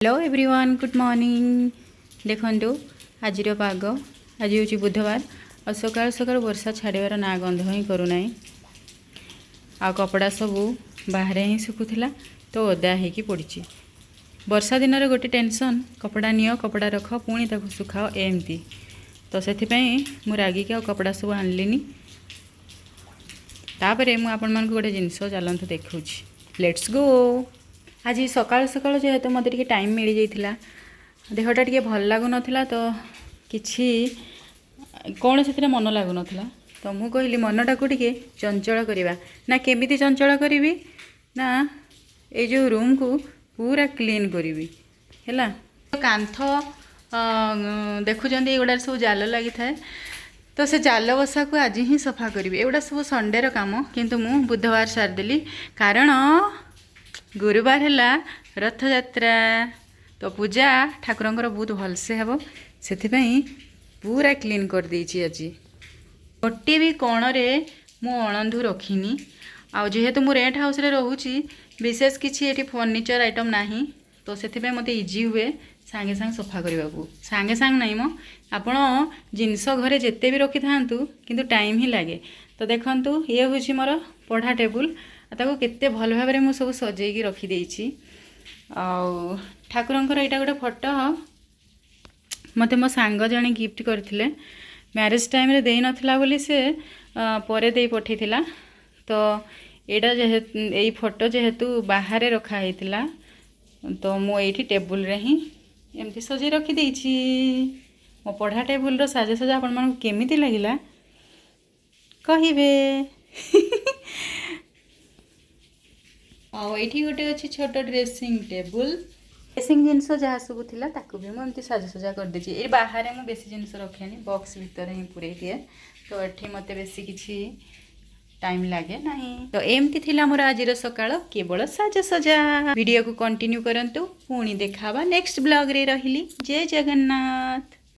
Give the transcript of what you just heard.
Hello everyone good morning. देखो आज पाग आज हूँ बुधवार और सकाल सकाल वर्षा छाड़बार ना गंध ही करूना आ कपड़ा सबू बाहर ही सुखुला तो ओदा होगी पड़ी। वर्षा दिन गोटे टेंशन कपड़ा नियो कपड़ा रख पुणी ताको सुखाओ एमती तो से मु रागिक आ कपड़ा सब आनलिनी। तापर मुझे आपण मानक गोटे जिनस चलतु देखा लेट्स गो। आज सकाल सकाल जेहेतु मत टाइम मिल जाता देहटा टी भल लगुन तो किसी कौन से मन लगुन तो मु कहली मनटा को टे चंचल करवा ना केमिति चंचल करी ना ये जो रूम को पूरा क्लीन करी है कांथ देखुं एगुड़ा सब जाल लगी था तो से जाल बसा को आज ही सफा करी एगुड़ा सब संडे काम किंतु मु बुधवार सारिदेली कारण गुरुवार है रथ यात्रा तो पूजा ठाकुरंकर बहुत भलसे हे से पूरा क्लीन कर देछि। आज गोटे भी कोण रे मु अणंधु रखीनी आ जेहेतु मु रेंट हाउस रे रहूची विशेष किसी एटी फर्निचर आइटम नाही तो से मते इजी हुए सांगे सांग सफा करने को सांगे सांग नहीं मो आपण जिनस घरे जिते भी रखी था किंतु टाइम ही लगे। तो देखंतु ये हूँ मोर पढ़ा टेबुल ताको केते भल भाव में सब सजेकी रखीदे ठाकुरंकर यहाँ गोटे फोटो मते मो सांग जने गिफ्ट करथिले मैरिज टाइम रे देई नथिला बोली से परे देई पठेइथिला तो एटा जेहेतु एई फोटो जेहेतु बाहर रखा हेतिला तो मो एठी टेबुल रे ही एमती सजे रखी देइछि। मो पढ़ा टेबुल रो साजे सजा आपण मन केमिति लागिला कहिबे आठी गोटे अच्छी छोट ड्रेसिंग टेबुल ड्रेसिंग जिनस जहाँ सब थी भी मुझे साजसजा कर देछि। ये बाहर मुझे बेसी जिनस रखेनी बॉक्स भितर ही पूरे दिए तो ये मत बेसी किसी टाइम लगे ना तो एमती थी मोर आज सकाळ केवल साजसजा। वीडियो को कंटिन्यू करंतु पुणी देखा नेक्स्ट ब्लॉग रे रहिली। जय जगन्नाथ।